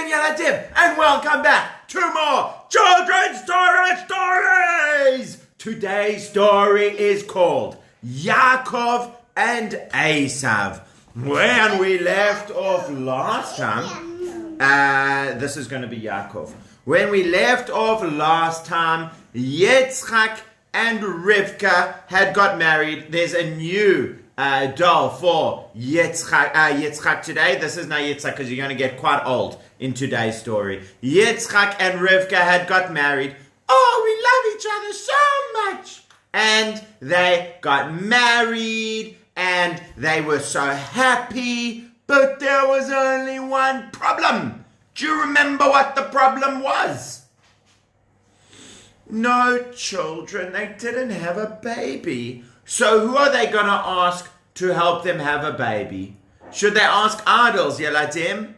Yaladim, and welcome back to more Children's Stories! Today's story is called Yaakov and Esav. When we left off last time, this is going to be Yaakov. When we left off last time, Yitzchak and Rivka had got married. There's a new doll for Yitzchak today. This is now Yitzchak because you're going to get quite old in today's story. Yitzchak and Rivka had got married. Oh, we love each other so much. And they got married and they were so happy. But there was only one problem. Do you remember what the problem was? No children. They didn't have a baby. So who are they going to ask to help them have a baby? Should they ask idols, Yeladim?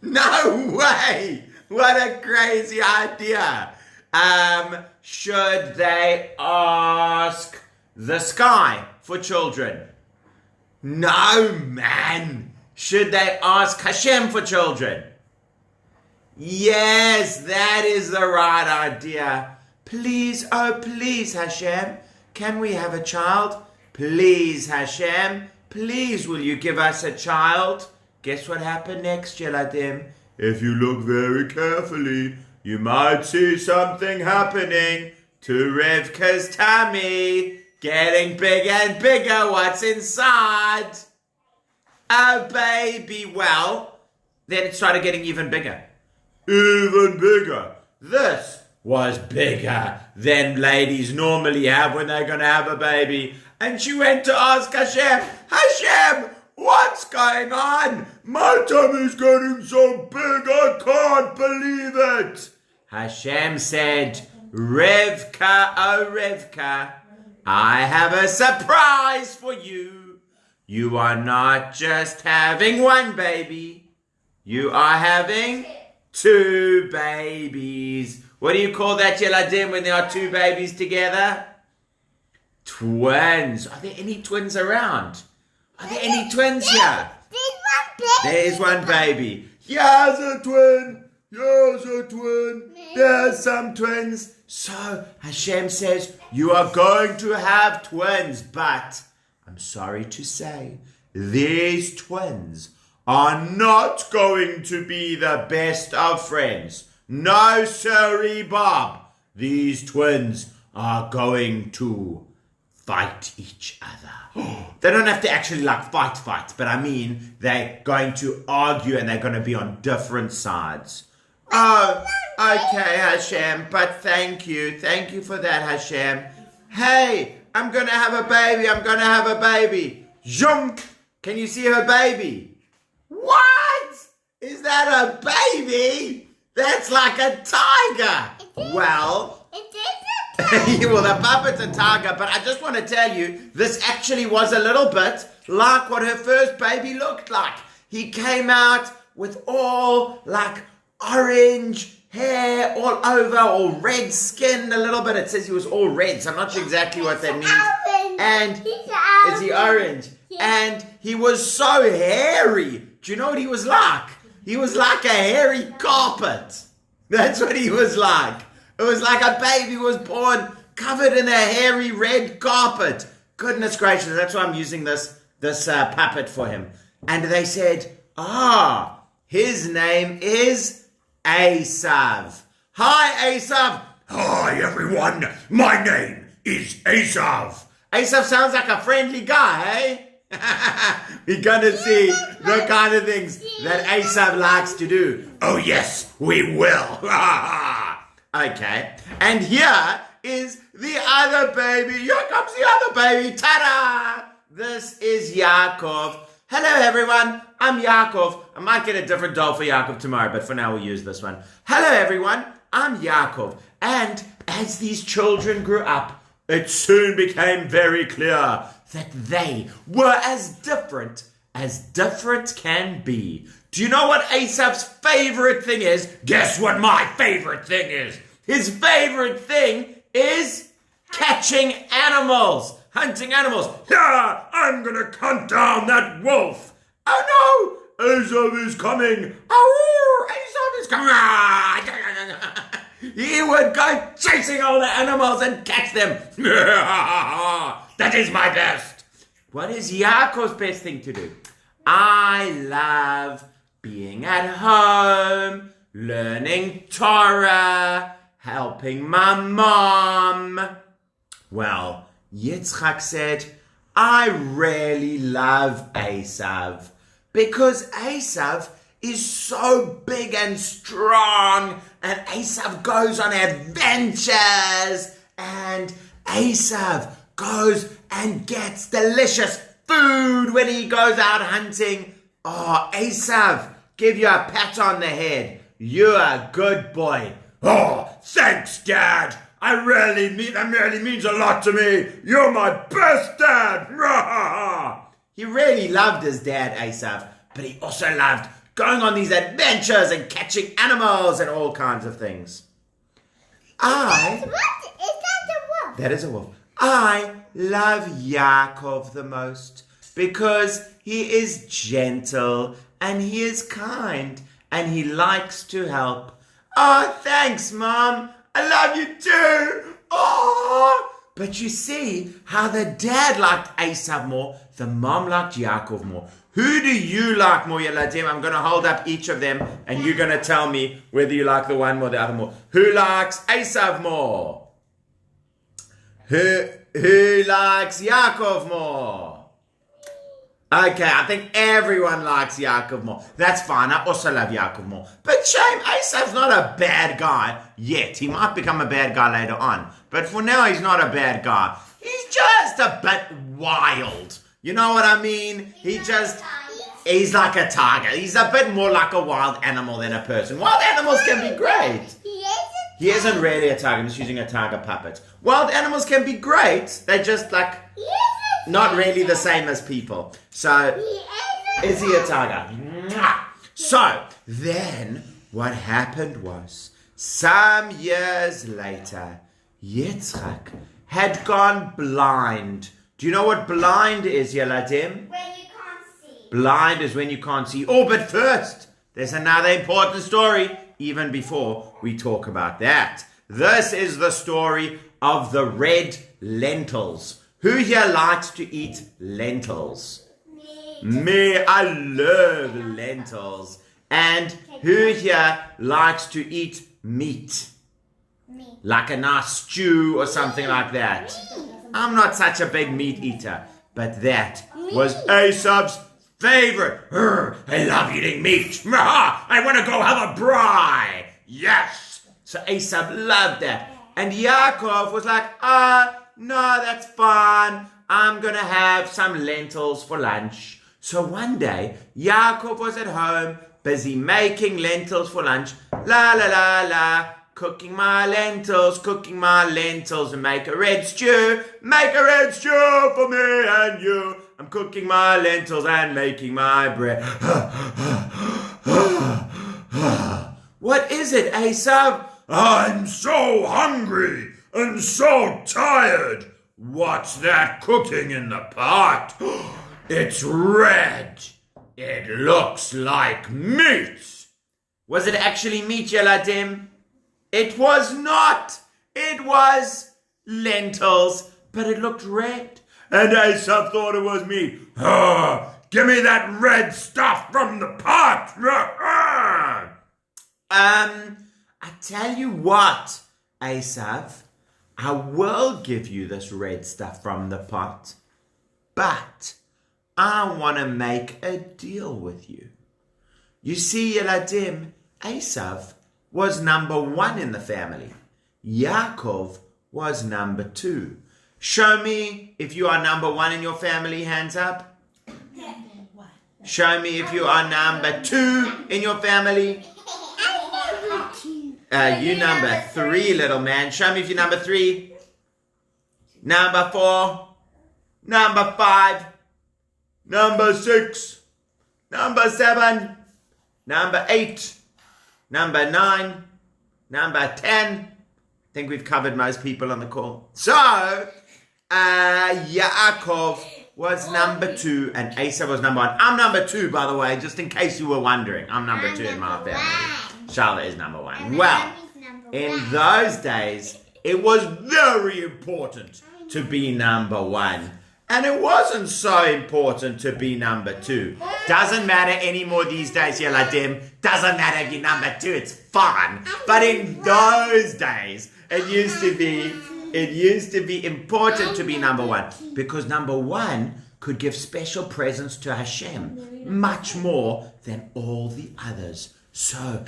No way! What a crazy idea. Should they ask the sky for children? No, man. Should they ask Hashem for children? Yes, that is the right idea. Please, oh please, Hashem, can we have a child? Please, Hashem, please will you give us a child? Guess what happened next, Yeladim? If you look very carefully, you might see something happening to Rivka's tummy. Getting bigger and bigger, what's inside? A baby. Well, then it started getting even bigger. Even bigger. This was bigger than ladies normally have when they're going to have a baby. And she went to ask Hashem, Hashem, what's going on? My tummy's getting so big, I can't believe it. Hashem said, Rivka, oh Rivka, I have a surprise for you. You are not just having one baby. You are having two babies. What do you call that, Yeladim, when there are two babies together? Twins. Are there any twins around? Are there any twins here? There's one baby. Here's a twin. Here's a twin. There's some twins. So Hashem says, you are going to have twins, but I'm sorry to say, these twins are not going to be the best of friends. No, sirree, Bob. These twins are going to fight each other. They don't have to actually fight, but I mean, they're going to argue and they're going to be on different sides. Oh, okay, Hashem, but thank you. Thank you for that, Hashem. Hey, I'm going to have a baby. Jump! Can you see her baby? What? Is that a baby? That's like a tiger. Well, it is a tiger. Well, the puppet's a tiger, but I just want to tell you, this actually was a little bit like what her first baby looked like. He came out with all orange hair all over, all red skin a little bit. It says he was all red, so I'm not sure exactly what that means. Orange. And is he orange? Yeah. And he was so hairy. Do you know what he was like? He was like a hairy carpet. That's what he was like. It was like a baby was born covered in a hairy red carpet. Goodness gracious, that's why I'm using this puppet for him. And they said, his name is Esav. Hi, Esav. Hi, everyone. My name is Esav. Esav sounds like a friendly guy, eh? We're going to see the kind of things that Esav likes to do. Oh, yes, we will. Okay. And here is the other baby. Here comes the other baby. Ta-da! This is Yaakov. Hello, everyone. I'm Yaakov. I might get a different doll for Yaakov tomorrow, but for now we'll use this one. Hello, everyone. I'm Yaakov. And as these children grew up, it soon became very clear that they were as different can be. Do you know what Esav's favorite thing is? Guess what my favorite thing is? His favorite thing is catching animals, hunting animals. Yeah, I'm gonna hunt down that wolf. Oh no, Esav is coming. Oh, Esav is come on. He would go chasing all the animals and catch them. That is my best. What is Yaakov's best thing to do? I love being at home, learning Torah, helping my mom. Well, Yitzchak said, I really love Esav because Esav is so big and strong, and Esav goes on adventures, and Esav goes and gets delicious food when he goes out hunting. Oh, Esav, give you a pat on the head. You're a good boy. Oh, thanks, Dad. That really means a lot to me. You're my best dad. He really loved his dad, Esav, but he also loved going on these adventures and catching animals and all kinds of things. Is that a wolf? That is a wolf. I love Yaakov the most because he is gentle and he is kind and he likes to help. Oh, thanks, Mom. I love you too. Oh, but you see how the dad liked Esav more, the mom liked Yaakov more. Who do you like more, Yeladim? I'm going to hold up each of them and you're going to tell me whether you like the one or the other more. Who likes Esav more? Who likes Yaakov more? Okay, I think everyone likes Yaakov more. That's fine. I also love Yaakov more. But shame, Esav's not a bad guy yet. He might become a bad guy later on. But for now, he's not a bad guy. He's just a bit wild. You know what I mean? He's like a tiger. He's a bit more like a wild animal than a person. Wild animals can be great. He isn't really a tiger. I'm just using a tiger puppet. Wild animals can be great. They're just like not really the same as people. So, is he a tiger? So, then what happened was, some years later, Yitzchak had gone blind. Do you know what blind is, Yeladim? When you can't see. Blind is when you can't see. Oh, but first, there's another important story, even before we talk about that. This is the story of the red lentils. Who here likes to eat lentils? Me, I love lentils. And who here likes to eat meat? Me. Like a nice stew or something like that. I'm not such a big meat eater, but that was Esav's favorite. I love eating meat. I want to go have a braai. Yes. So Esav loved that. And Yaakov was like, no, that's fine. I'm going to have some lentils for lunch. So one day, Yaakov was at home, busy making lentils for lunch. La, la, la, la. Cooking my lentils, and make a red stew for me and you. I'm cooking my lentils and making my bread. What is it, Esav? I'm so hungry and so tired. What's that cooking in the pot? It's red. It looks like meat. Was it actually meat, Yeladim? It was not. It was lentils, but it looked red. And Esav thought it was me. Give me that red stuff from the pot. I tell you what, Esav, I will give you this red stuff from the pot, but I want to make a deal with you. You see, Yeladim, Esav was number 1 in the family. Yaakov was number 2. Show me if you are number 1 in your family, hands up. Show me if you are number 2 in your family. You number 3, little man. Show me if you're number 3. Number 4. Number 5. Number 6. Number 7. Number 8. Number 9, number 10. I think we've covered most people on the call. So, Yaakov was number 2 and Esav was number 1. I'm number 2, by the way, just in case you were wondering. I'm number 2 in my family. child is number one. And Well, mommy's number in one. those days, it was very important to be number one. And it wasn't so important to be number two. Doesn't matter anymore these days, Yeladim. Doesn't matter if you're number two, it's fun. But in those days, it used to be important to be number one. Because number one could give special presents to Hashem. Much more than all the others. So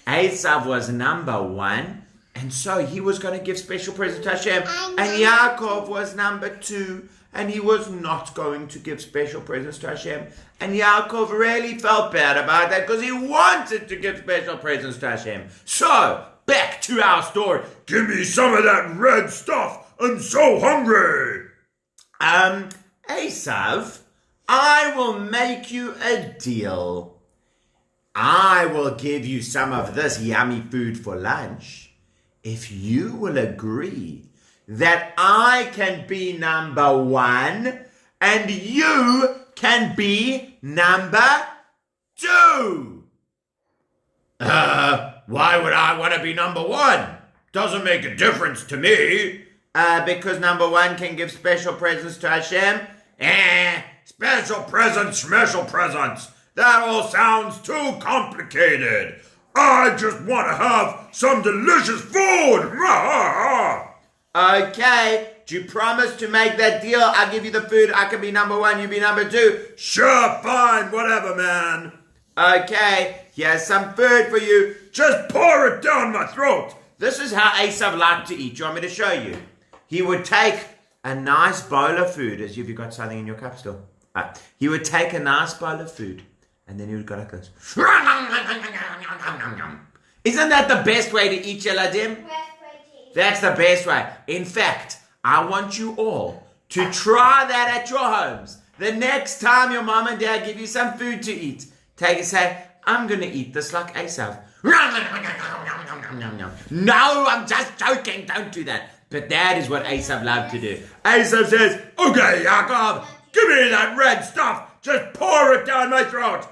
Esav was number one. And so he was going to give special presents to Hashem. And Yaakov was number two. And he was not going to give special presents to Hashem. And Yaakov really felt bad about that because he wanted to give special presents to Hashem. So, back to our story. Give me some of that red stuff. I'm so hungry. Esav, I will make you a deal. I will give you some of this yummy food for lunch if you will agree that I can be number one and you can be number two. Why would I want to be number one? Doesn't make a difference to me. Because number one can give special presents to Hashem. Special presents. That all sounds too complicated. I just want to have some delicious food. Okay, do you promise to make that deal? I'll give you the food. I can be number one, you be number two. Sure, fine, whatever, man. Okay, here's some food for you. Just pour it down my throat. This is how Esav liked to eat. Do you want me to show you? He would take a nice bowl of food, as if you got something in your cup still. He would take a nice bowl of food, and then he would go like this. Isn't that the best way to eat, Yeladim? That's the best way. In fact, I want you all to try that at your homes. The next time your mom and dad give you some food to eat, take and say, I'm going to eat this like Esav. No, I'm just joking. Don't do that. But that is what Esav loved to do. Esav says, okay, Yaakov, give me that red stuff. Just pour it down my throat.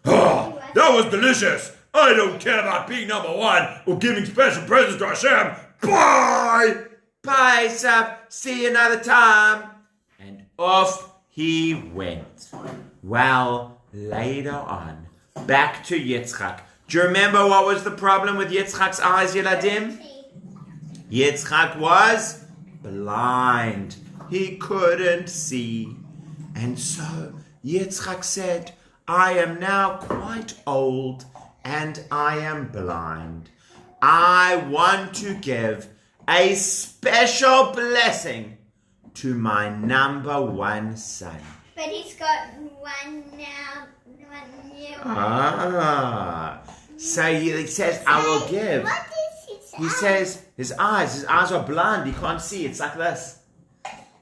Oh, that was delicious. I don't care about being number one or giving special presents to Hashem. Bye! Bye, Esav. See you another time. And off he went. Well, later on, back to Yitzchak. Do you remember what was the problem with Yitzchak's eyes, Yeladim? Yitzchak was blind. He couldn't see. And so Yitzchak said, I am now quite old and I am blind. I want to give a special blessing to my number one son. But he's got one now, one new one. So he says, I will give. What is his He says, his eyes are blind. He can't see. It's like this.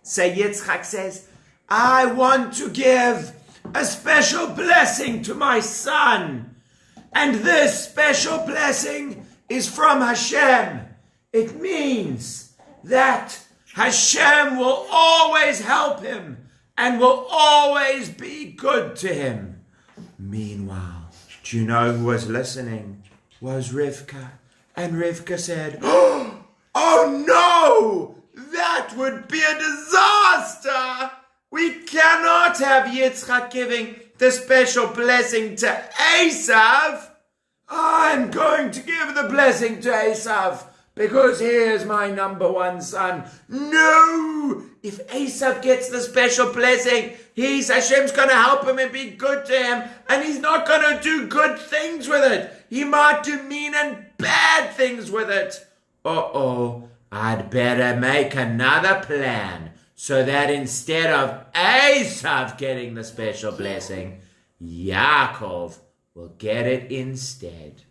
So Yitzchak says, I want to give a special blessing to my son. And this special blessing is from Hashem. It means that Hashem will always help him and will always be good to him. Meanwhile, do you know who was listening? Was Rivka. And Rivka said, oh no! That would be a disaster! We cannot have Yitzchak giving the special blessing to Esav. I'm going to give the blessing to Esav because he is my number one son. No! If Esav gets the special blessing, Hashem's going to help him and be good to him, and he's not going to do good things with it. He might do mean and bad things with it. I'd better make another plan so that instead of Esav getting the special blessing, Yaakov will get it instead.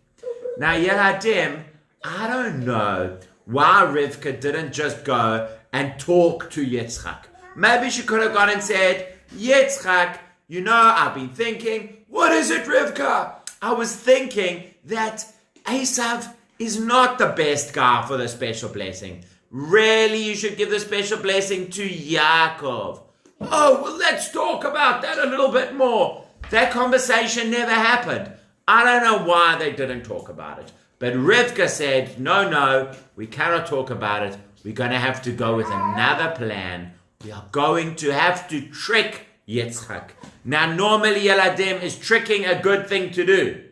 Now, Yeladim, I don't know why Rivka didn't just go and talk to Yitzchak. Maybe she could have gone and said, Yitzchak, you know, I've been thinking. What is it, Rivka? I was thinking that Esav is not the best guy for the special blessing. Really, you should give the special blessing to Yaakov. Oh, well, let's talk about that a little bit more. That conversation never happened. I don't know why they didn't talk about it. But Rivka said, no, we cannot talk about it. We're going to have to go with another plan. We are going to have to trick Yitzchak. Now, normally, Yeladim, is tricking a good thing to do?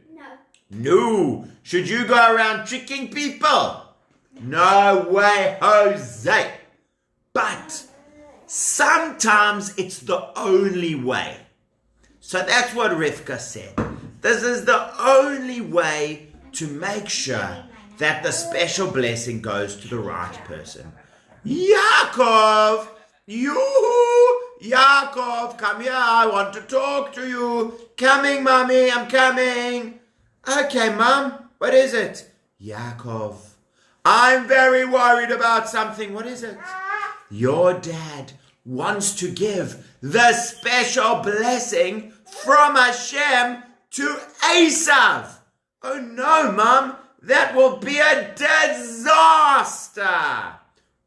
No. Should you go around tricking people? No way, Jose. But sometimes it's the only way. So that's what Rivka said. This is the only way to make sure that the special blessing goes to the right person. Yaakov! Yaakov, come here, I want to talk to you. Coming, mommy, I'm coming. Okay, Mom, what is it? Yaakov, I'm very worried about something. What is it? Your dad wants to give the special blessing from Hashem to Esav. Oh no, Mom, that will be a disaster.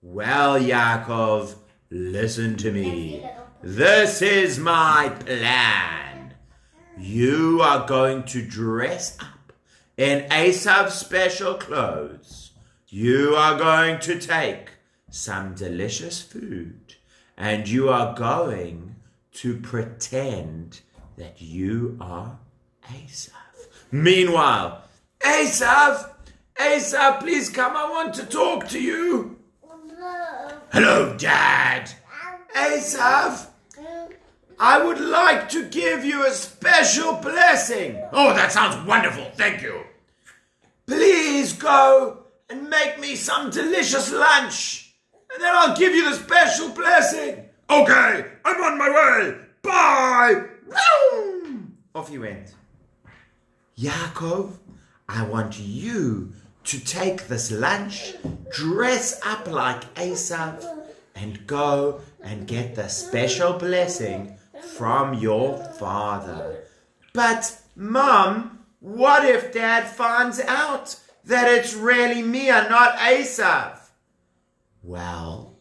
Well, Yaakov, listen to me. This is my plan. You are going to dress up in Esav's special clothes. You are going to take some delicious food, and you are going to pretend that you are Esav. Meanwhile, Esav, please come, I want to talk to you. Hello, Dad. Esav, I would like to give you a special blessing. Oh, that sounds wonderful. Thank you. Please go and make me some delicious lunch, and then I'll give you the special blessing. Okay, I'm on my way. Bye. Off he went. Yaakov, I want you to take this lunch, dress up like Esav, and go and get the special blessing from your father. But, Mom, what if Dad finds out that it's really me and not Esav? Well,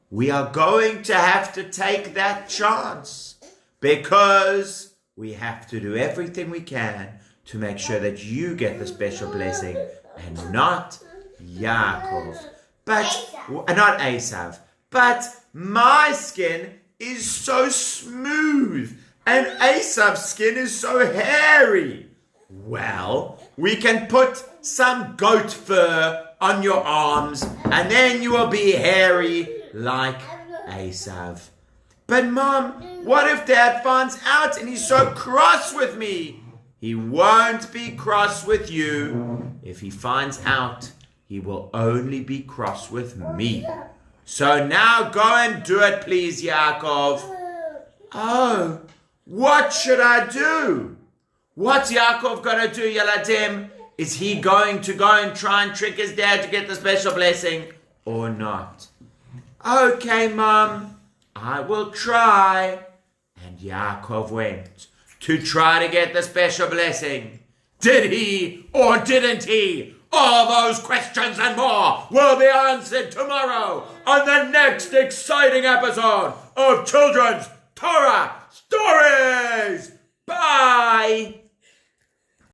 we are going to have to take that chance, because we have to do everything we can to make sure that you get the special blessing and not Yaakov. But, not Esav. But my skin is so smooth and Esav's skin is so hairy. Well, we can put some goat fur on your arms and then you will be hairy like Esav. But Mom, what if Dad finds out and he's so cross with me? He won't be cross with you. If he finds out, he will only be cross with me. So now go and do it, please, Yaakov. Oh, what should I do? What's Yaakov going to do, Yeladim? Is he going to go and try and trick his dad to get the special blessing or not? Okay, Mom, I will try. And Yaakov went to try to get the special blessing. Did he or didn't he? All those questions and more will be answered tomorrow on the next exciting episode of Children's Torah Stories. Bye!